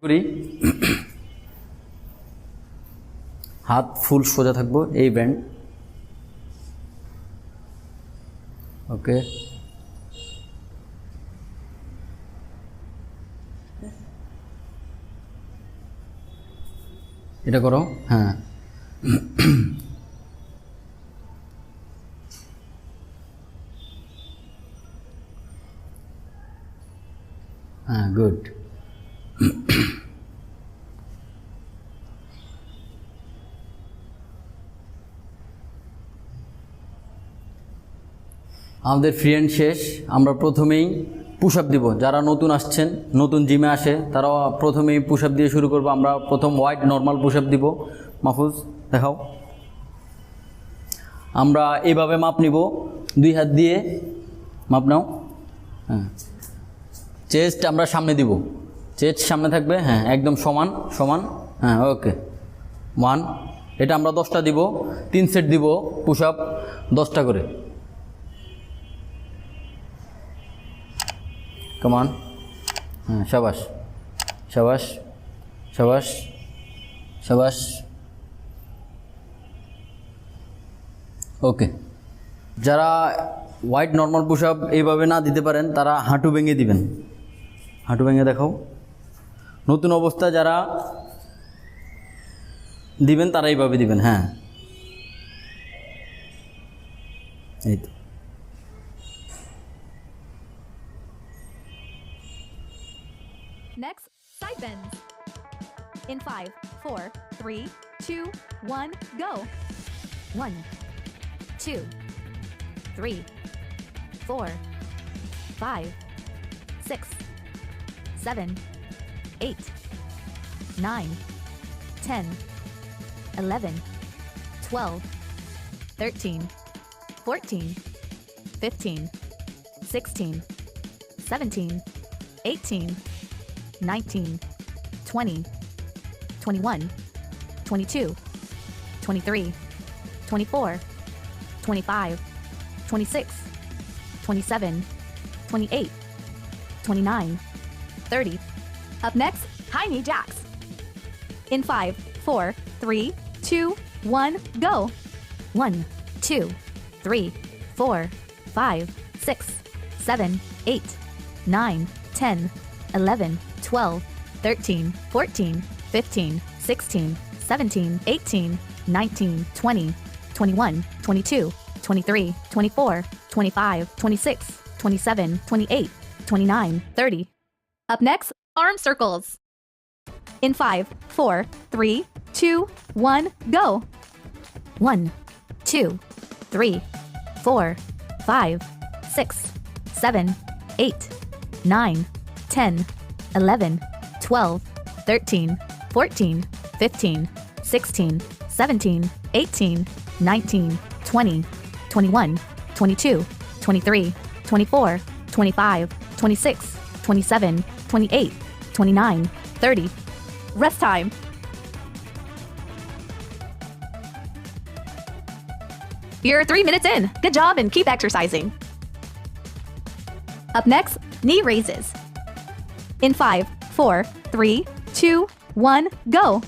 করি হাত ফুল সোজা থাকবো এই ব্যান্ড ওকে এটা করো হ্যাঁ হ্যাঁ গুড আমাদের ফ্রি হ্যান্ড শেষ আমরা প্রথমেই পুশ আপ দিব যারা নতুন আসছেন নতুন জিমে আসে তারা প্রথমেই পুশ আপ দিয়ে শুরু করব আমরা প্রথম ওয়াইড নর্মাল পুশ আপ দিব মাহফুজ দেখাও আমরা এইভাবে মাপ নিব দুই হাত দিয়ে মাপ নাও হ্যাঁ চেস্ট আমরা সামনে দিব চেস্ট সামনে থাকবে হ্যাঁ একদম সমান সমান হ্যাঁ ওকে 1 এটা আমরা 10টা দিব 3 সেট দিব পুশ আপ 10টা করে কমান হ্যাঁ শাবাশ শাবাশ শাবাশ শাবাশ ওকে যারা ওয়াইড নর্মাল পুশ আপ এইভাবে না দিতে পারেন তারা হাঁটু ভেঙে দিবেন হাঁটু ভেঙে দেখাও নতুন অবস্থা যারা দিবেন তারা এইভাবে দিবেন হ্যাঁ এই তো Next, side bends. In 5, 4, 3, 2, 1, go. 1, 2, 3, 4, 5, 6, 7, 8, 9, 10, 11, 12, 13, 14, 15, 16, 17, 18, 19, 20, 21, 22, 23, 24, 25, 26, 27, 28, 29, 30. Up next, high knee jacks. In 5, 4, 3, 2, 1, go. 1, 2, 3, 4, 5, 6, 7, 8, 9, 10, 11, 12, 13, 14, 15, 16, 17, 18, 19, 20, 21, 22, 23, 24, 25, 26, 27, 28, 29, 30. Up next, arm circles. In 5, 4, 3, 2, 1, go. 1, 2, 3, 4, 5, 6, 7, 8, 9, 10, 11, 12, 13, 14, 15, 16, 17, 18, 19, 20, 21, 22, 23, 24, 25, 26, 27, 28, 29, 30. Rest time. You're 3 minutes in. Good job and keep exercising. Up next, knee raises. In 5, 4, 3, 2, 1, go.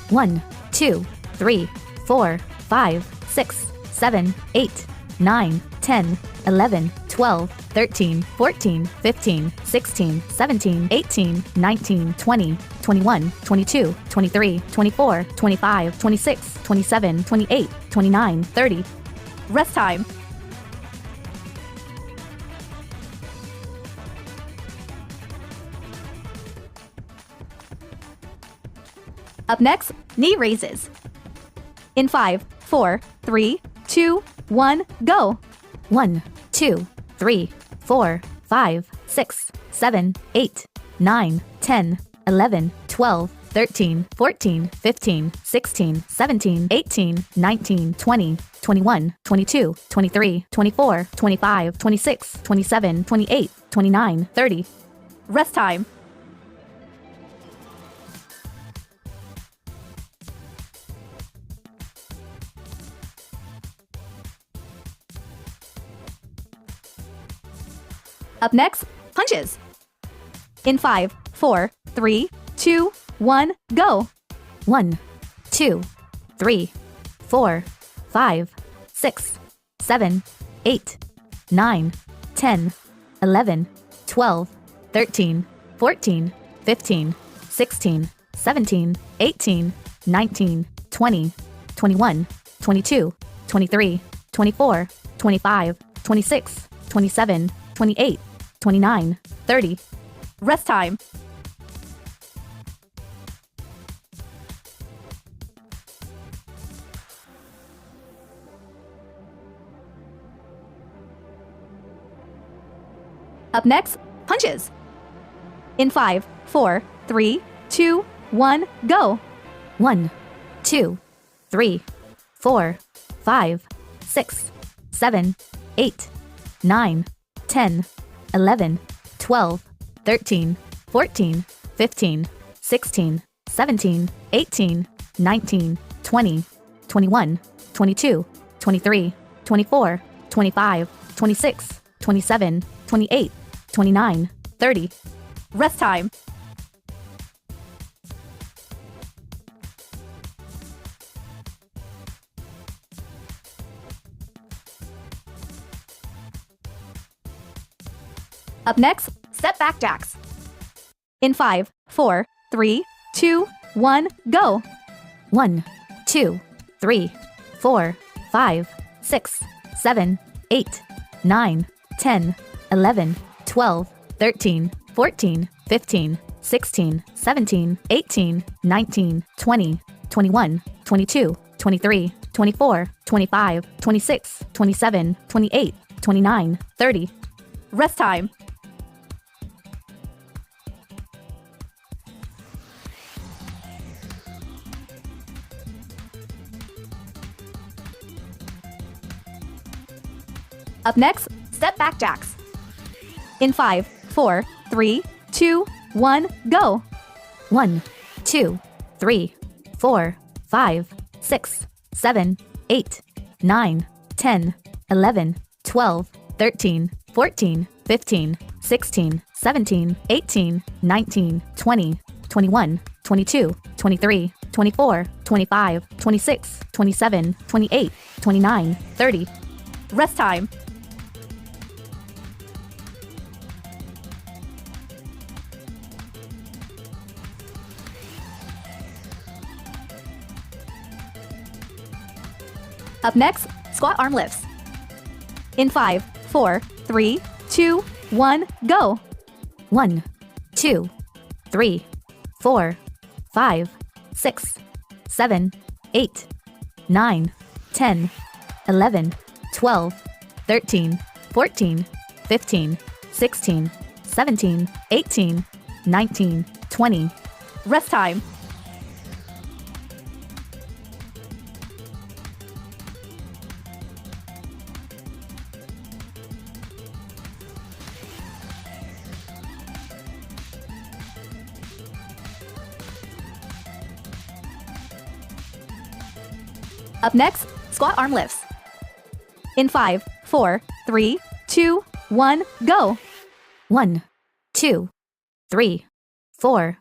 1, 2, 3, 4, 5, 6, 7, 8, 9, 10, 11, 12, 13, 14, 15, 16, 17, 18, 19, 20, 21, 22, 23, 24, 25, 26, 27, 28, 29, 30. Rest time. Up next, knee raises. In 5, 4, 3, 2, 1, go. 1, 2, 3, 4, 5, 6, 7, 8, 9, 10, 11, 12, 13, 14, 15, 16, 17, 18, 19, 20, 21, 22, 23, 24, 25, 26, 27, 28, 29, 30. Rest time. Up next, punches. In 5, 4, 3, 2, 1, go. 1, 2, 3, 4, 5, 6, 7, 8, 9, 10, 11, 12, 13, 14, 15, 16, 17, 18, 19, 20, 21, 22, 23, 24, 25, 26, 27, 28, 29, 30. Rest time. Up next, punches. In 5, 4, 3, 2, 1, go. 1, 2, 3, 4, 5, 6, 7, 8, 9, 10, 11, 12, 13, 14, 15, 16, 17, 18, 19, 20, 21, 22, 23, 24, 25, 26, 27, 28, 29, 30. Rest time. Up next, step back jacks. In 5, 4, 3, 2, 1, go. 1, 2, 3, 4, 5, 6, 7, 8, 9, 10, 11, 12, 13, 14, 15, 16, 17, 18, 19, 20, 21, 22, 23, 24, 25, 26, 27, 28, 29, 30. Rest time. Up next, step back jacks. In 5, 4, 3, 2, 1, go. 1, 2, 3, 4, 5, 6, 7, 8, 9, 10, 11, 12, 13, 14, 15, 16, 17, 18, 19, 20, 21, 22, 23, 24, 25, 26, 27, 28, 29, 30. Rest time. Up next, squat arm lifts. In 5, 4, 3, 2, 1, go. 1, 2, 3, 4, 5, 6, 7, 8, 9, 10, 11, 12, 13, 14, 15, 16, 17, 18, 19, 20. Rest time. Up next, squat arm lifts. In 5, 4, 3, 2, 1, go. 1, 2, 3, 4,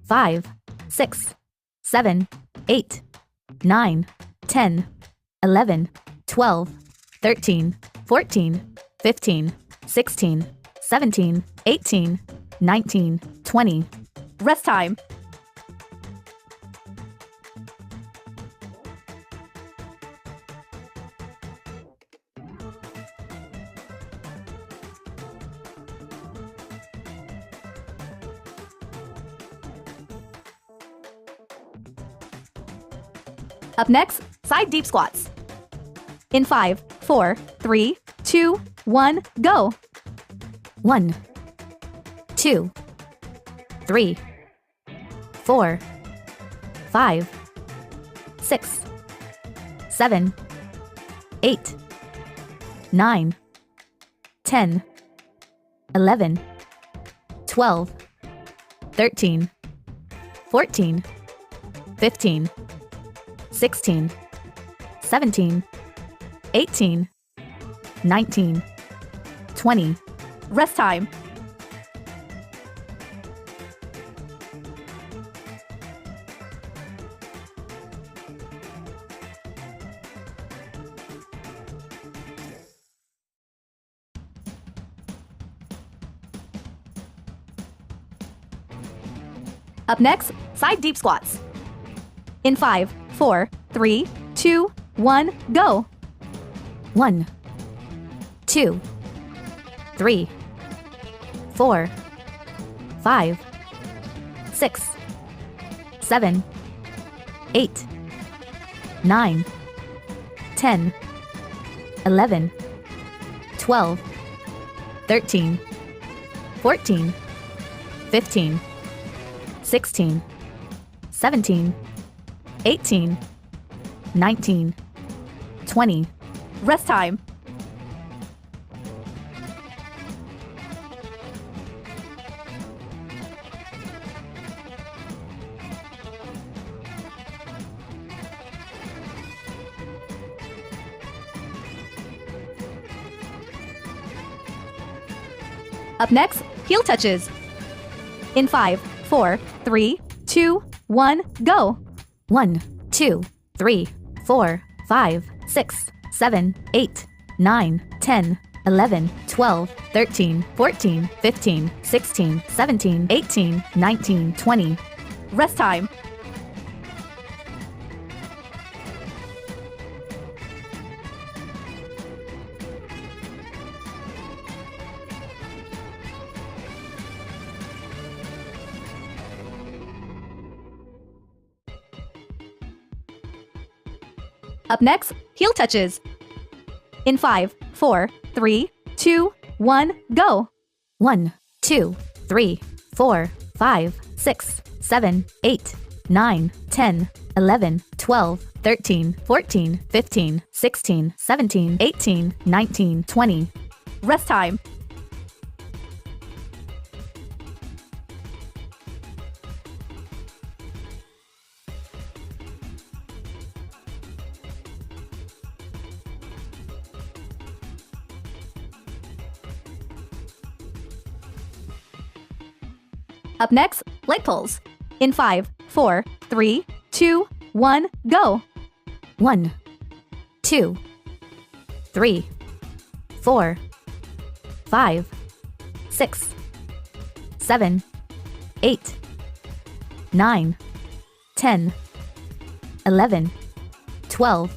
5, 6, 7, 8, 9, 10, 11, 12, 13, 14, 15, 16, 17, 18, 19, 20. Rest time. Up next, side deep squats. In 5, 4, 3, 2, 1, go. 1, 2, 3, 4, 5, 6, 7, 8, 9, 10, 11, 12, 13, 14, 15, 16, 17, 18, 19, 20. Rest time. Up next, side deep squats. In 5, 4, 3, 2, 1, go. 1, 2, 3, 4, 5, 6, 7, 8, 9, 10, 11, 12, 13, 14, 15, 16, 17, 18, 19, 20. Rest time. Up next, heel touches. In 5, 4, 3, 2, 1, go. 1, 2, 3, 4, 5, 6, 7, 8, 9, 10, 11, 12, 13, 14, 15, 16, 17, 18, 19, 20. Rest time. Up next, heel touches. In 5, 4, 3, 2, 1, go. 1, 2, 3, 4, 5, 6, 7, 8, 9, 10, 11, 12, 13, 14, 15, 16, 17, 18, 19, 20. Rest time. Up next, leg pulls. In 5, 4, 3, 2, 1, go. 1, 2, 3, 4, 5, 6, 7, 8, 9, 10, 11, 12,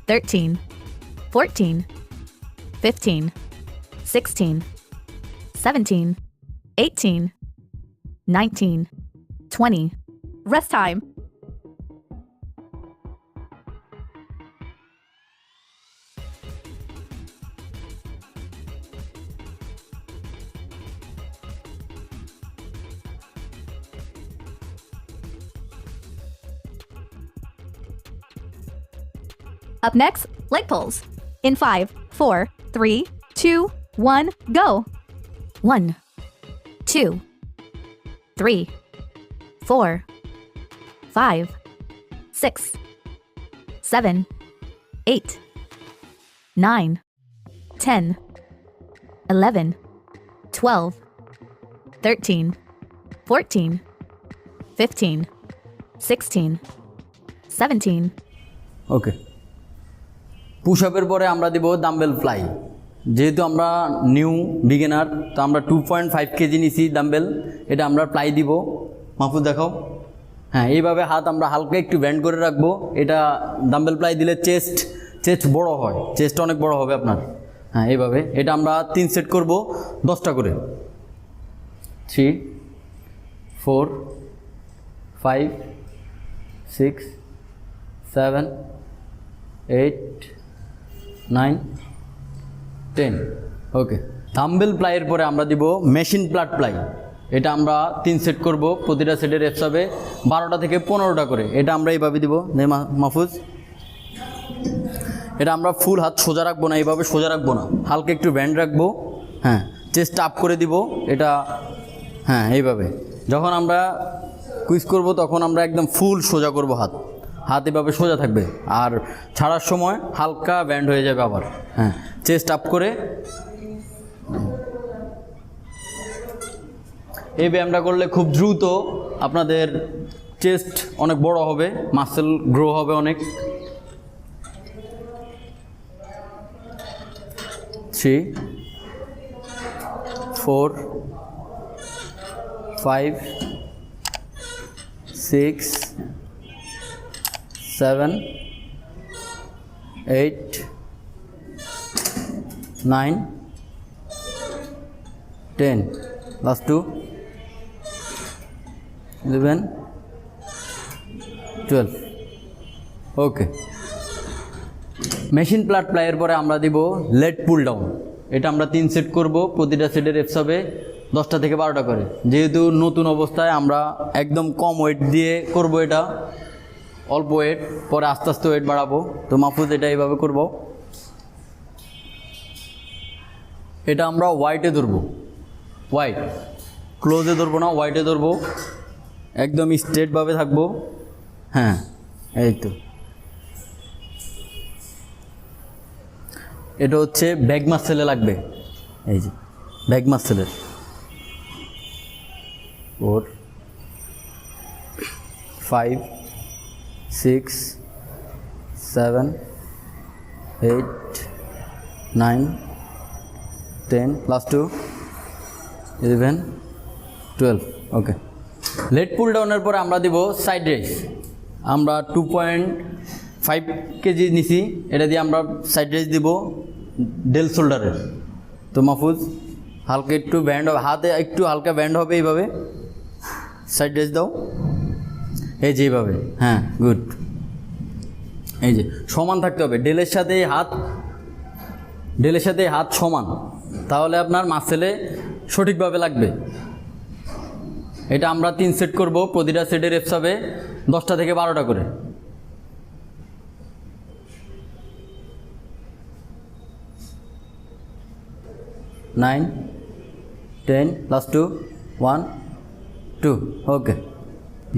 13, 14, 15, 16, 17, 18, 19, 20. Rest time. Up next, leg pulls. In 5, 4, 3, 2, 1, go. 1, 2, 3, 4, 5, 6, 7, 8, 9, 10, 11, 12, 13, 14, 15, 16, 17. Okay, push আপের পরে আমরা দিব dumbbell fly. যেহেতু আমরা new beginner, তো আমরা 2.5 KG নিছি dumbbell, এটা আমরা ফ্লাই দিব। মাহফুজ দেখাও। হ্যাঁ, এইভাবে হাত আমরা হালকা একটু ব্যান্ড করে রাখবো। এটা ডাম্বেল ফ্লাই দিলে চেস্ট বড় হয়, চেস্ট অনেক বড় হবে আপনার। হ্যাঁ, এইভাবে এটা আমরা 3 সেট করব, 10টা করে। 3, 4, 5, 6, 7, 8, 9, 10। ওকে, ডাম্বেল প্লাইয়ের পরে আমরা দিব মেশিন প্লাট প্লাই। এটা আমরা 3 সেট করব, প্রতিটা সেটের রেপস হবে 12টা থেকে 15টা করে। এটা আমরা এইভাবে দিব। মাহফুজ, এটা আমরা ফুল হাত সোজা রাখবো না, এইভাবে সোজা রাখবো না, হালকা একটু ব্যান্ড রাখবো। হ্যাঁ, চেস্ট আপ করে দিব এটা। হ্যাঁ, এইভাবে যখন আমরা কুইজ করব তখন আমরা একদম ফুল সোজা করব, হাত এভাবে সোজা থাকবে, আর ছাড়ার সময় হালকা ব্যান্ড হয়ে যাবে আবার। হ্যাঁ, চেস্ট আপ করে এই ব্যায়ামটা করলে খুব দ্রুত আপনাদের চেস্ট অনেক বড় হবে, মাসেল গ্রো হবে অনেক। 3, 4, 5, 6 7 8 9 10 last 2 11 12 ওকে মেশিন প্লাট প্লাইয়ের পরে আমরা দিব লেট পুল ডাউন। এটা আমরা 3 সেট করব, প্রতিটা সেটের রেপস হবে 10টা থেকে 12টা করে। যেহেতু নতুন অবস্থায় আমরা একদম কম ওয়েট দিয়ে করব, এটা অল্প ওয়েট, পরে আস্তে আস্তে ওয়েট বাড়াবো। তো মাহফুজ এটা এইভাবে করব। এটা আমরা ওয়াইটে ধরবো, ওয়াইট ক্লোজে ধরবো না, ওয়াইটে ধরবো, একদম স্ট্রেটভাবে থাকবো। হ্যাঁ এই তো, এটা হচ্ছে ব্যাক মাসেলে লাগবে, এই যে ব্যাক মাসেলের 4 5 6 7 8 9 10 লাস্ট 2 11 12 ওকে। লেট পুল ডাউনের পরে আমরা দিব সাইড রেস। আমরা 2.5 কেজি নিছি, এটা দিয়ে আমরা সাইড রেস দিব ডেল শোল্ডারের। তো মাহফুজ হালকা একটু ব্যান্ড হবে, হাতে একটু হালকা ব্যান্ড হবে, এইভাবে সাইড রেস দাও, এই যে এইভাবে। হ্যাঁ গুড, এই যে সমান থাকতে হবে, ডেলের সাথে হাত সমান, তাহলে আপনার মাসেলে সঠিকভাবে লাগবে। এটা আমরা 3 সেট করব, প্রতিটা সেটের রেপস হবে 10টা থেকে 12টা করে। নাইন 10 লাস্ট 2 1 2 ওকে।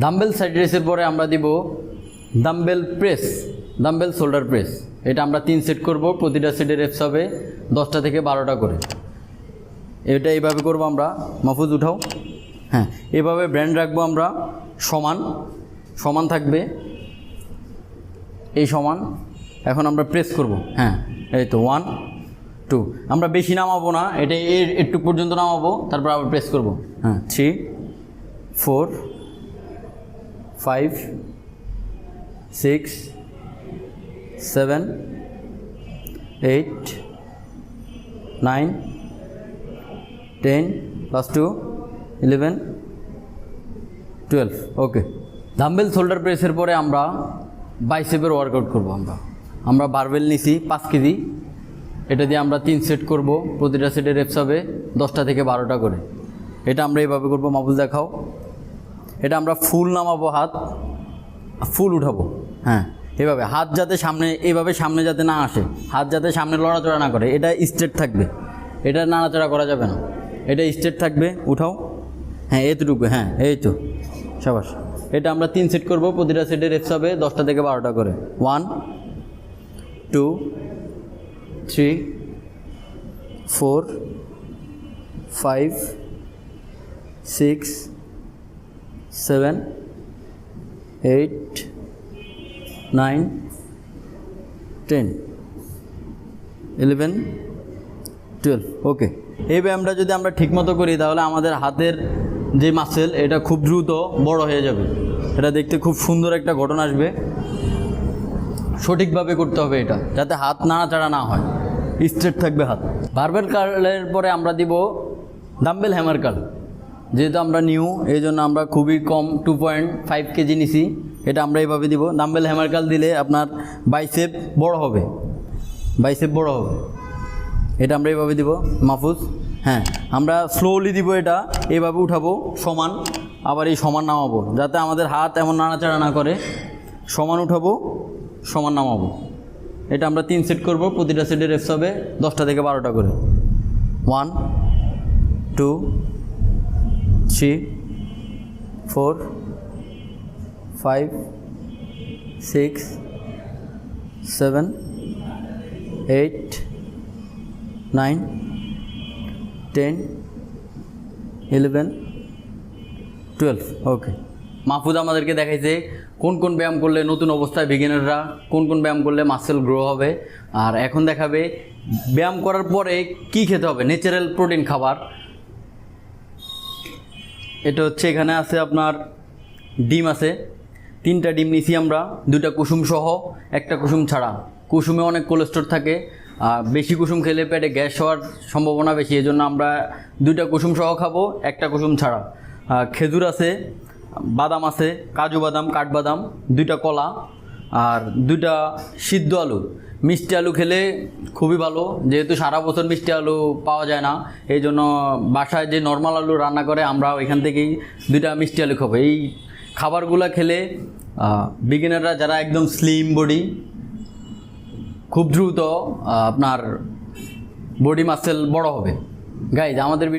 ডাম্বেল সাইড রেসের পরে আমরা দিব dumbbell press, dumbbell shoulder press. এটা আমরা 3 সেট করব, প্রতিটা সেটের রেপস হবে 10টা থেকে 12টা করে। এটা এইভাবে করব আমরা। মাহফুজ উঠাও, হ্যাঁ এভাবে ব্যান্ড রাখবো আমরা, সমান সমান থাকবে, এই সমান। এখন আমরা প্রেস করব, হ্যাঁ এই তো 1 2, আমরা বেশি নামাবো না, এটা একটু পর্যন্ত নামাবো, তারপর আবার প্রেস করব। হ্যাঁ 3 4 5 6 7 8 9 10 লাস্ট 2 11 12 ওকে। ডাম্বেল শোল্ডার প্রেসের পরে আমরা বাইসেপের ওয়ার্কআউট করব। আমরা বারবেল নিছি 5 কেজি, এটা দিয়ে আমরা 3 সেট করব, প্রতিটা সেটের রেপস হবে 10টা থেকে 12টা করে। এটা আমরা এইভাবে করব, মাহফুজ দেখাও। এটা আমরা ফুল নামাবো, হাত ফুল উঠাবো, হ্যাঁ এভাবে, হাত যাতে সামনে, এইভাবে সামনে যাতে না আসে, হাত যাতে সামনে লড়াচড়া না করে, এটা স্ট্রেট থাকবে, এটা নাড়াচড়া করা যাবে না, এটা স্ট্রেট থাকবে। উঠাও, হ্যাঁ এতটুকু, হ্যাঁ এই তো সাবাস। এটা আমরা 3 সেট করব, প্রতিটা সেটের রেপস হবে 10টা থেকে 12টা করে। 1 2 3 4 5 6 7 8 9 10 11 12 ওকে। এই ব্যায়ামটা যদি আমরা ঠিকমতো করি, তাহলে আমাদের হাতের যে মাসেল, এটা খুব দ্রুত বড় হয়ে যাবে, এটা দেখতে খুব সুন্দর একটা গঠন আসবে। সঠিকভাবে করতে হবে এটা, যাতে হাত নাড়াচাড়া না হয়, স্ট্রেট থাকবে হাত। বারবেল কার্লের পরে আমরা দিব ডাম্বেল হ্যামার কার্ল। যেহেতু আমরা নিউ, এই জন্য আমরা খুবই কম 2.5 কেজি নিছি, এটা আমরা এইভাবে দিব। ডাম্বেল হ্যামার কার্ল দিলে আপনার বাইসেপ বড় হবে, বাইসেপ বড় হবে। এটা আমরা এইভাবে দিব মাহফুজ, হ্যাঁ আমরা স্লোলি দিব, এটা এইভাবে উঠাবো সমান, আবার এই সমান নামাবো, যাতে আমাদের হাত এমন নাড়াচাড়া না করে। সমান উঠাবো, সমান নামাবো। এটা আমরা 3 সেট করব, প্রতিটা সেটের রেপস হবে 10টা থেকে 12টা করে। 1 2 3 4 5 6 7 8 9 10 11 12 ওকে। মাহফুজ আমাদেরকে দেখাইছে কোন কোন ব্যায়াম করলে নতুন অবস্থায় বিগিনাররা, কোন কোন ব্যায়াম করলে মাসেল গ্রো হবে। আর এখন দেখাবে ব্যায়াম করার পরে কি খেতে হবে, ন্যাচারাল প্রোটিন খাবার। এটা হচ্ছে, এখানে আছে আপনার ডিম আছে, 3টা ডিম নিছি আমরা, 2টা কুসুম সহ, 1টা কুসুম ছাড়া। কুসুমে অনেক কোলেস্ট্রল থাকে, বেশি কুসুম খেলে পেটে গ্যাস হওয়ার সম্ভাবনা বেশি, এই জন্য আমরা 2টা কুসুম সহ খাবো, 1টা কুসুম ছাড়া। খেজুর আছে, বাদাম আছে, কাজু বাদাম, কাঠবাদাম, 2টা কলা, আর 2টা সিদ্ধ আলু। মিষ্টি আলু খেলে খুবই ভালো, যেহেতু সারা বছর মিষ্টি আলু পাওয়া যায় না, এই জন্য বাসায় যে নর্মাল আলু রান্না করে আমরা ওইখান থেকেই 2টা মিষ্টি আলু খাবো। এই খাবারগুলো খেলে বিগিনাররা যারা একদম স্লিম বডি, খুব দ্রুত আপনার বডি মাসেল বড় হবে। গাইজ আমাদের